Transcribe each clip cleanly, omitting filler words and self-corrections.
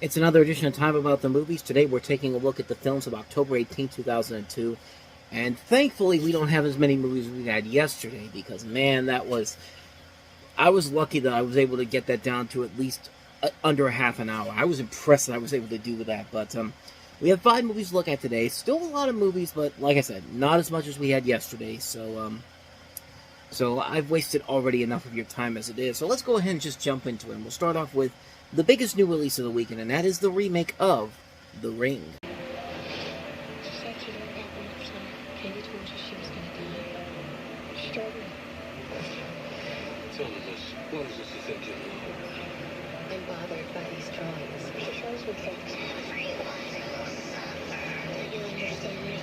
It's another edition of Time About the Movies. Today we're taking a look at the films of October 18, 2002. And thankfully we don't have as many movies as we had yesterday because, man, I was lucky that I was able to get that down to at least under a half an hour. I was impressed that I was able to do that. But we have 5 movies to look at today. Still a lot of movies, but like I said, not as much as we had yesterday. So I've wasted already enough of your time as it is. So let's go ahead and just jump into it. And we'll start off with the biggest new release of the weekend, and that is the remake of The Ring. She said she didn't have enough time. Katie told her she was going to die. She's struggling. Tell me this. What is this you think you know? I'm bothered by these drawings. She shows me things. Everyone will suffer. Do you understand me?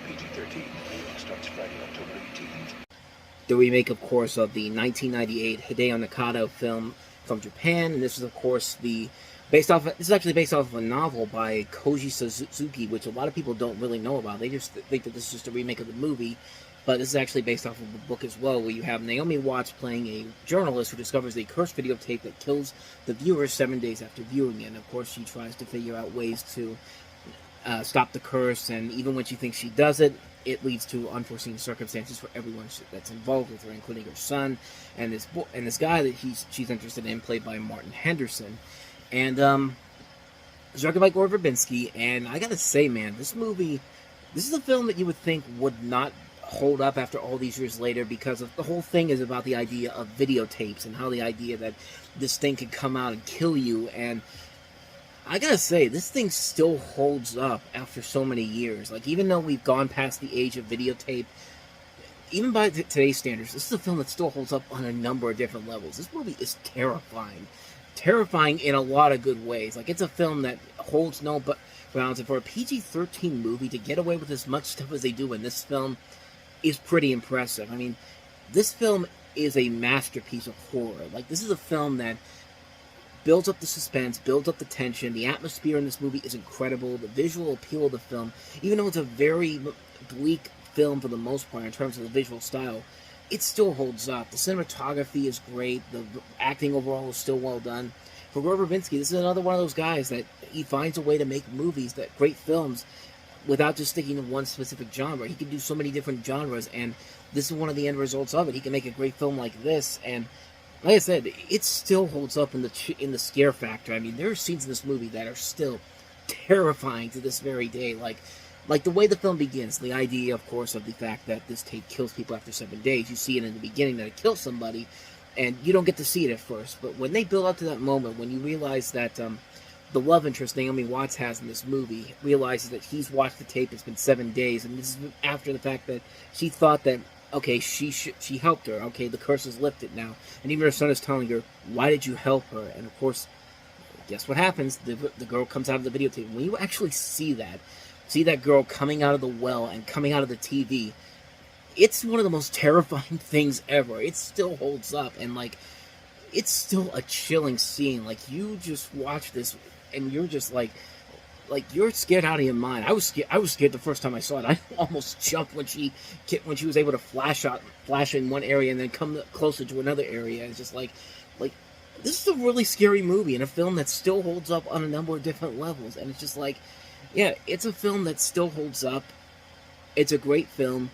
PG-13. Starts Friday, October 18th. The remake, of course, of the 1998 Hideo Nakata film from Japan, and this is, of course, this is actually based off of a novel by Koji Suzuki, which a lot of people don't really know about. They just think that this is just a remake of the movie, but this is actually based off of a book as well, where you have Naomi Watts playing a journalist who discovers a cursed videotape that kills the viewer 7 days after viewing it. And of course, she tries to figure out ways to stop the curse, and even when she thinks she does it, it leads to unforeseen circumstances for everyone that's involved with her, including her son and this guy that she's interested in, played by Martin Henderson. And it's directed by Gore Verbinski, and I gotta say, man, this is a film that you would think would not hold up after all these years later, because of the whole thing is about the idea of videotapes and how the idea that this thing could come out and kill you. And I gotta say, this thing still holds up after so many years. Like, even though we've gone past the age of videotape, even by today's standards, this is a film that still holds up on a number of different levels. This movie is terrifying. Terrifying in a lot of good ways. Like, it's a film that holds no bounds, and for a PG-13 movie to get away with as much stuff as they do in this film is pretty impressive. I mean, this film is a masterpiece of horror. Like, this is a film that builds up the suspense, builds up the tension. The atmosphere in this movie is incredible. The visual appeal of the film, even though it's a very bleak film for the most part in terms of the visual style, it still holds up. The cinematography is great. The acting overall is still well done. For Gore Verbinski, this is another one of those guys that he finds a way to make movies, that great films, without just sticking to one specific genre. He can do so many different genres, and this is one of the end results of it. He can make a great film like this, and like I said, it still holds up in the scare factor. I mean, there are scenes in this movie that are still terrifying to this very day. Like the way the film begins, the idea, of course, of the fact that this tape kills people after 7 days. You see it in the beginning that it kills somebody, and you don't get to see it at first. But when they build up to that moment, when you realize that the love interest Naomi Watts has in this movie realizes that he's watched the tape, it's been 7 days, and this is after the fact that she thought that, okay, she helped her. Okay, the curse is lifted now. And even her son is telling her, why did you help her? And of course, guess what happens? The girl comes out of the videotape. When you actually see that girl coming out of the well and coming out of the TV, it's one of the most terrifying things ever. It still holds up, and like, it's still a chilling scene. Like, you just watch this and you're just like you're scared out of your mind. I was scared the first time I saw it. I almost jumped when she was able to flash in one area and then come closer to another area. It's just like this is a really scary movie and a film that still holds up on a number of different levels. And it's just like, yeah, it's a film that still holds up. It's a great film.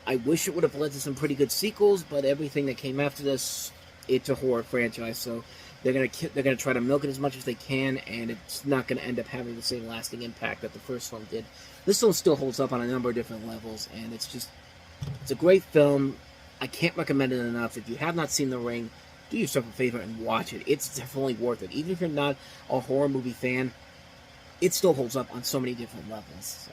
I wish it would have led to some pretty good sequels, but everything that came after this, it's a horror franchise, so they're gonna try to milk it as much as they can, and it's not gonna end up having the same lasting impact that the first film did. This film still holds up on a number of different levels, and it's a great film. I can't recommend it enough. If you have not seen The Ring, do yourself a favor and watch it. It's definitely worth it. Even if you're not a horror movie fan, it still holds up on so many different levels.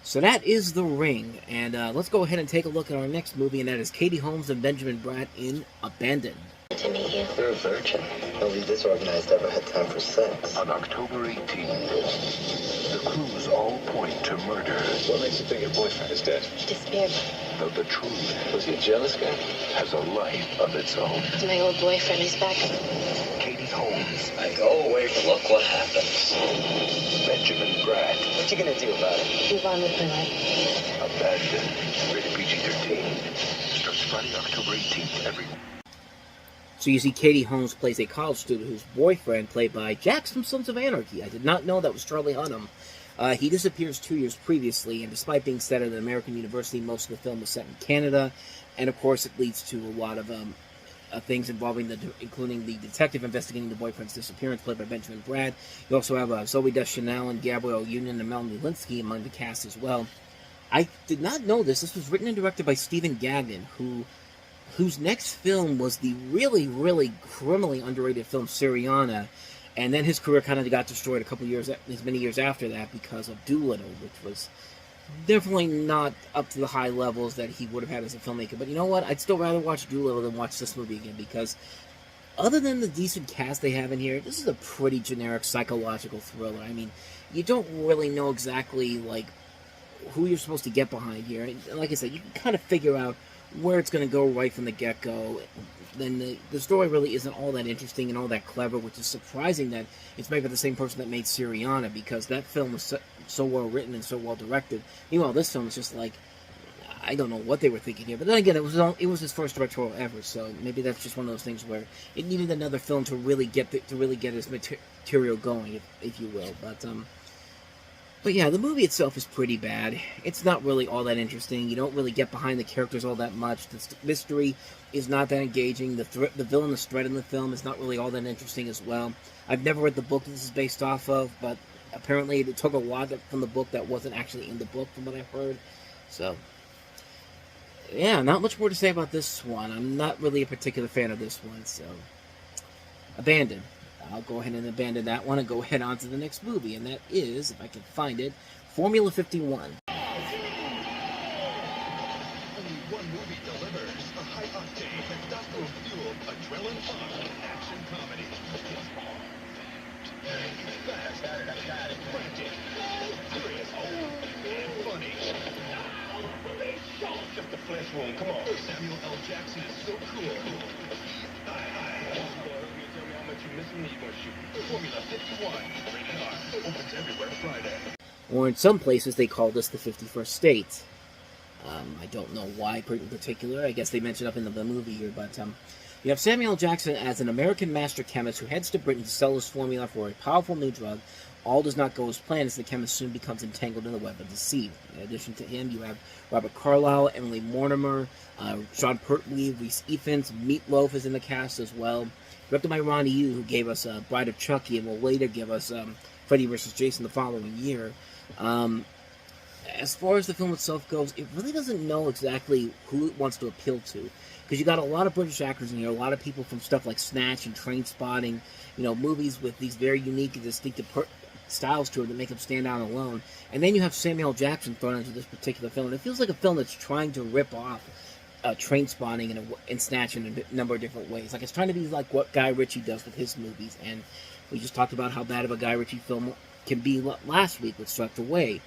So that is The Ring, and let's go ahead and take a look at our next movie, and that is Katie Holmes and Benjamin Bratt in Abandoned. To meet you. You're a virgin. Nobody disorganized ever had time for sex. On October 18th, the clues all point to murder. What makes you think your boyfriend is dead? Despair. Though the truth Was he a jealous guy? has a life of its own. My old boyfriend is back. Katie Holmes, I go away, but look what happens. Benjamin Bratt, What you gonna do about it? Move on with my life. Abandoned. Rated PG PG-13. Starts Friday, October 18th, every... So you see Katie Holmes plays a college student whose boyfriend, played by Jax from Sons of Anarchy. I did not know that was Charlie Hunnam. He disappears 2 years previously, and despite being set at an American university, most of the film was set in Canada. And of course, it leads to a lot of things involving including the detective investigating the boyfriend's disappearance, played by Benjamin Bratt. You also have Zoe Deschanel and Gabrielle Union and Melanie Linsky among the cast as well. I did not know this. This was written and directed by Stephen Gagnon, whose next film was the really, really criminally underrated film Syriana, and then his career kind of got destroyed many years after that because of Doolittle, which was definitely not up to the high levels that he would have had as a filmmaker. But you know what? I'd still rather watch Doolittle than watch this movie again, because other than the decent cast they have in here, this is a pretty generic psychological thriller. I mean, you don't really know exactly, like, who you're supposed to get behind here. And like I said, you can kind of figure out where it's going to go right from the get-go. Then the story really isn't all that interesting and all that clever, which is surprising that it's made by the same person that made Syriana, because that film was so well written and so well directed. Meanwhile, this film is just like, I don't know what they were thinking here. But then again, it was his first directorial ever, so maybe that's just one of those things where it needed another film to really get his material going, if you will. But yeah, the movie itself is pretty bad. It's not really all that interesting. You don't really get behind the characters all that much. The mystery is not that engaging. The villainous threat in the film is not really all that interesting as well. I've never read the book this is based off of, but apparently it took a lot from the book that wasn't actually in the book, from what I've heard. So, yeah, not much more to say about this one. I'm not really a particular fan of this one, so... Abandoned. I'll go ahead and abandon that one and go ahead on to the next movie, and that is, if I can find it, Formula 51. Only one movie delivers a high-octane, testosterone-fueled, adrenaline-pumped action comedy. Fast, frantic, serious, and funny. Just a flesh wound, come on. Samuel L. Jackson is so cool. You miss me, you're gonna shoot. Formula 51, rated R, opens everywhere Friday. Or in some places, they call this the 51st State. I don't know why in particular. I guess they mentioned up in the movie here, but you have Samuel L. Jackson as an American master chemist who heads to Britain to sell his formula for a powerful new drug. All does not go as planned, as the chemist soon becomes entangled in the web of deceit. In addition to him, you have Robert Carlyle, Emily Mortimer, Sean Pertwee, Reese Ifans, Meatloaf is in the cast as well. Directed by Ronnie Yu, who gave us Bride of Chucky and will later give us Freddy vs. Jason the following year. As far as the film itself goes, it really doesn't know exactly who it wants to appeal to. Because you got a lot of British actors in here, a lot of people from stuff like Snatch and Trainspotting, movies with these very unique and distinctive styles to it that make them stand out alone. And then you have Samuel L. Jackson thrown into this particular film. And it feels like a film that's trying to rip off Trainspotting and Snatch in a number of different ways. Like, it's trying to be like what Guy Ritchie does with his movies. And we just talked about how bad of a Guy Ritchie film can be last week with Swept Away.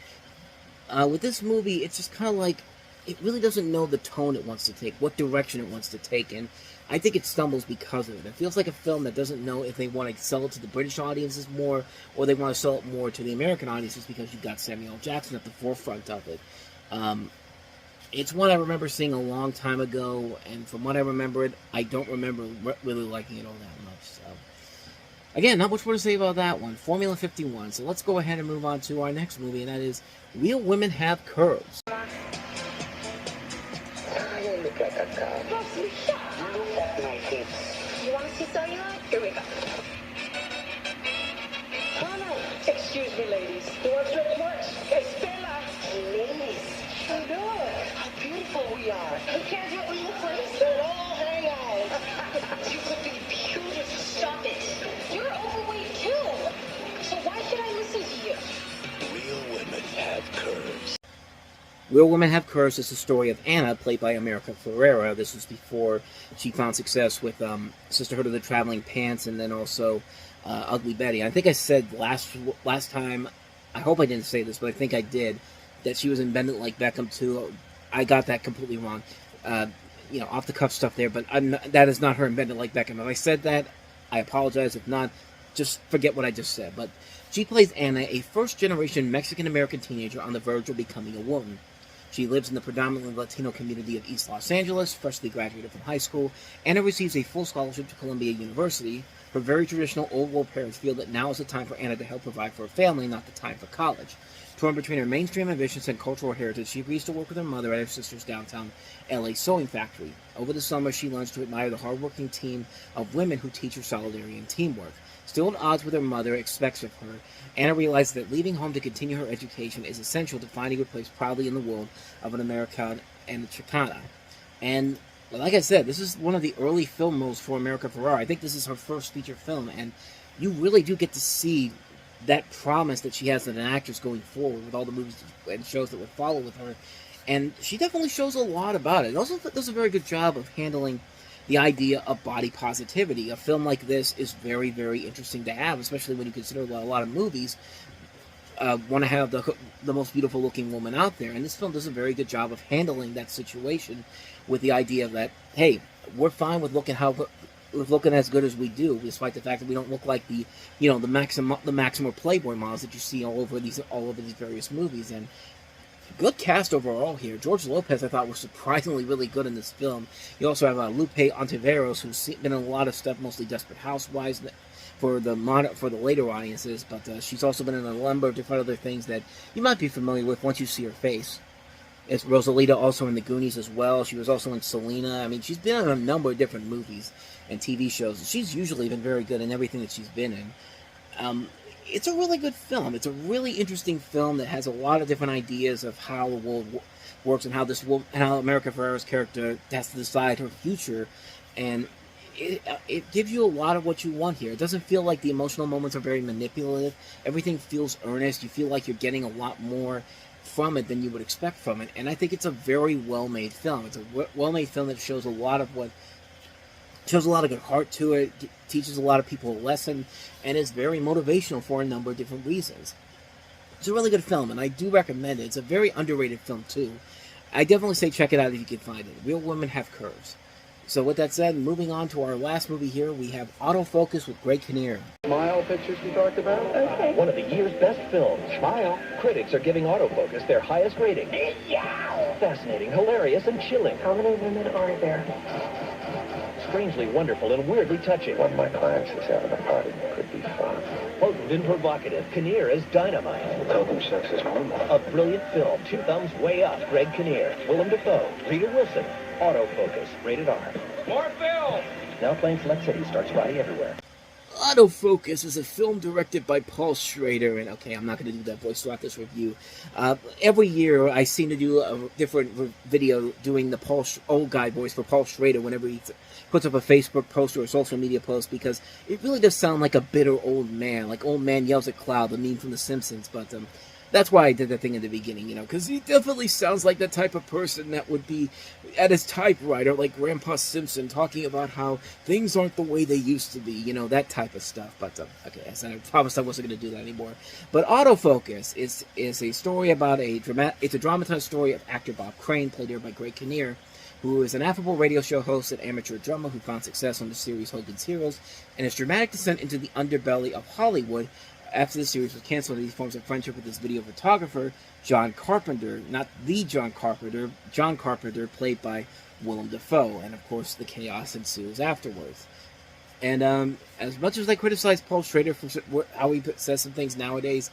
With this movie, it's just kind of like, it really doesn't know the tone it wants to take, what direction it wants to take, and I think it stumbles because of it. It feels like a film that doesn't know if they want to sell it to the British audiences more, or they want to sell it more to the American audiences, because you've got Samuel L. Jackson at the forefront of it. It's one I remember seeing a long time ago, and from what I remember, I don't remember really liking it all that much. So, again, not much more to say about that one. Formula 51. So let's go ahead and move on to our next movie, and that is Real Women Have Curves. You want to see cellulite? Here we go. Oh, no. Excuse me, ladies. You want Dreamworks? It's Bella. Ladies. Look how beautiful we are. Who cares what we look like? They're all hang out. You could be beautiful. Stop it. You're overweight, too. So why should I listen to you? Real women have curves. Real Women Have Curves is the story of Anna, played by America Ferrera. This was before she found success with Sisterhood of the Traveling Pants, and then also Ugly Betty. I think I said last time, I hope I didn't say this, but I think I did, that she was in Bend It Like Beckham too. I got that completely wrong. Off the cuff stuff there, but that is not her in Bend It Like Beckham. If I said that, I apologize. If not, just forget what I just said. But she plays Anna, a first-generation Mexican-American teenager on the verge of becoming a woman. She lives in the predominantly Latino community of East Los Angeles, freshly graduated from high school. Anna receives a full scholarship to Columbia University. Her very traditional old-world parents feel that now is the time for Anna to help provide for her family, not the time for college. Torn between her mainstream ambitions and cultural heritage, she agrees to work with her mother at her sister's downtown LA sewing factory. Over the summer, she learns to admire the hardworking team of women who teach her solidarity and teamwork. Still at odds with her mother expects of her, Anna realizes that leaving home to continue her education is essential to finding her place proudly in the world of an Americana and a Chicana. And like I said, this is one of the early film roles for America Ferrera. I think this is her first feature film, and you really do get to see that promise that she has as an actress going forward with all the movies and shows that will follow with her. And she definitely shows a lot about it. It also does a very good job of handling the idea of body positivity. A film like this is very, very interesting to have, especially when you consider that a lot of movies want to have the most beautiful looking woman out there. And this film does a very good job of handling that situation with the idea that, hey, we're fine with looking as good as we do, despite the fact that we don't look like the maximum Playboy models that you see all over these various movies. And good cast overall here. George Lopez, I thought, was surprisingly really good in this film. You also have Lupe Ontiveros, who's been in a lot of stuff, mostly Desperate Housewives for the later audiences, but she's also been in a number of different other things that you might be familiar with once you see her face. It's Rosalita, also in The Goonies as well. She was also in Selena. I mean, she's been in a number of different movies and TV shows. She's usually been very good in everything that she's been in. It's a really good film. It's a really interesting film that has a lot of different ideas of how the world works and how America Ferrera's character has to decide her future, and it gives you a lot of what you want here. It doesn't feel like the emotional moments are very manipulative. Everything feels earnest. You feel like you're getting a lot more from it than you would expect from it, and I think it's a very well-made film. It's a well-made film that shows a lot of good heart to it, teaches a lot of people a lesson, and is very motivational for a number of different reasons. It's a really good film, and I do recommend it. It's a very underrated film, too. I definitely say check it out if you can find it. Real Women Have Curves. So with that said, moving on to our last movie here, we have Autofocus with Greg Kinnear. Smile pictures we talked about? Okay. One of the year's best films. Smile. Critics are giving Autofocus their highest rating. Fascinating, hilarious, and chilling. How many women are there? Strangely wonderful and weirdly touching. One of my clients is having a party. Could be fun. Potent and provocative. Kinnear is dynamite. Tell them sex is normal. A brilliant film. 2 thumbs way up. Greg Kinnear. Willem Dafoe. Rita Wilson. Autofocus. Rated R. More film! Now playing Select City. Starts Friday everywhere. Autofocus is a film directed by Paul Schrader, and okay, I'm not going to do that voice throughout this review. Every year, I seem to do a different video doing the old guy voice for Paul Schrader whenever he puts up a Facebook post or a social media post, because it really does sound like a bitter old man, like Old Man Yells at Cloud, the meme from The Simpsons, but that's why I did that thing in the beginning, because he definitely sounds like the type of person that would be at his typewriter, like Grandpa Simpson, talking about how things aren't the way they used to be, that type of stuff. But, okay, I promised I wasn't going to do that anymore. But Autofocus is a story about it's a dramatized story of actor Bob Crane, played here by Greg Kinnear, who is an affable radio show host and amateur drummer who found success on the series Hogan's Heroes, and his dramatic descent into the underbelly of Hollywood after the series was canceled. He forms a friendship with his video photographer, John Carpenter, not the John Carpenter, played by Willem Dafoe, and of course the chaos ensues afterwards. And as much as I criticize Paul Schrader for how he says some things nowadays,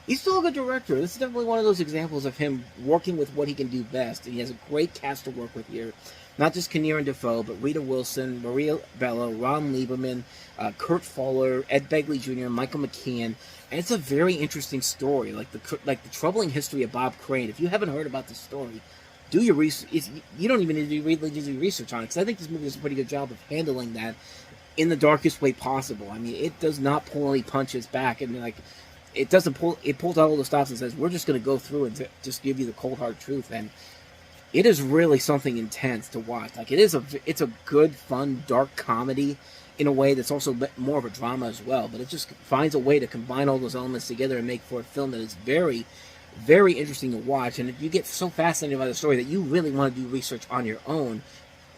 he's still a good director. This is definitely one of those examples of him working with what he can do best, and he has a great cast to work with here. Not just Kinnear and Dafoe, but Rita Wilson, Maria Bello, Ron Lieberman, Kurt Fuller, Ed Begley Jr., Michael McKean, and it's a very interesting story, like the troubling history of Bob Crane. If you haven't heard about this story, do your research. You don't even need to really do research on it, because I think this movie does a pretty good job of handling that in the darkest way possible. I mean, it does not pull any punches back, and it pulls out all the stops and says, we're just going to go through and just give you the cold hard truth. And it is really something intense to watch. It's a good, fun, dark comedy in a way that's also more of a drama as well. But it just finds a way to combine all those elements together and make for a film that is very, very interesting to watch. And you get so fascinated by the story that you really want to do research on your own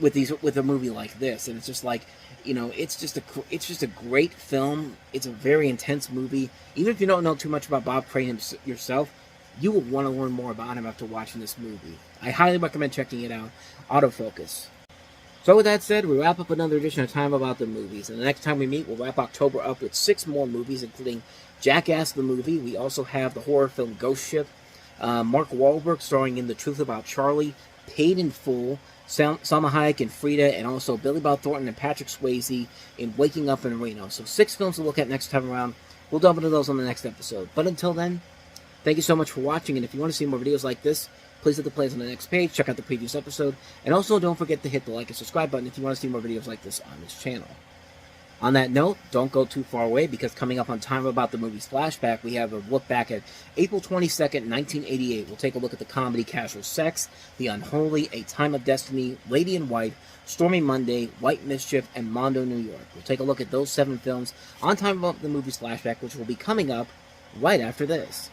with a movie like this. And it's just like, it's just a great film. It's a very intense movie. Even if you don't know too much about Bob Crane yourself, You will want to learn more about him after watching this movie. I highly recommend checking it out. Autofocus. So with that said, we wrap up another edition of Time About the Movies. And the next time we meet, we'll wrap October up with 6 more movies, including Jackass the movie. We also have the horror film Ghost Ship. Mark Wahlberg starring in The Truth About Charlie. Paid in Full. Salma Hayek and Frida, and also Billy Bob Thornton and Patrick Swayze in Waking Up in Reno. So 6 films to look at next time around. We'll delve into those on the next episode. But until then, thank you so much for watching, and if you want to see more videos like this, please hit the plays on the next page, check out the previous episode, and also don't forget to hit the like and subscribe button if you want to see more videos like this on this channel. On that note, don't go too far away, because coming up on Time About the Movies Flashback, we have a look back at April 22nd, 1988. We'll take a look at the comedy Casual Sex, The Unholy, A Time of Destiny, Lady in White, Stormy Monday, White Mischief, and Mondo, New York. We'll take a look at those 7 films on Time About the Movies Flashback, which will be coming up right after this.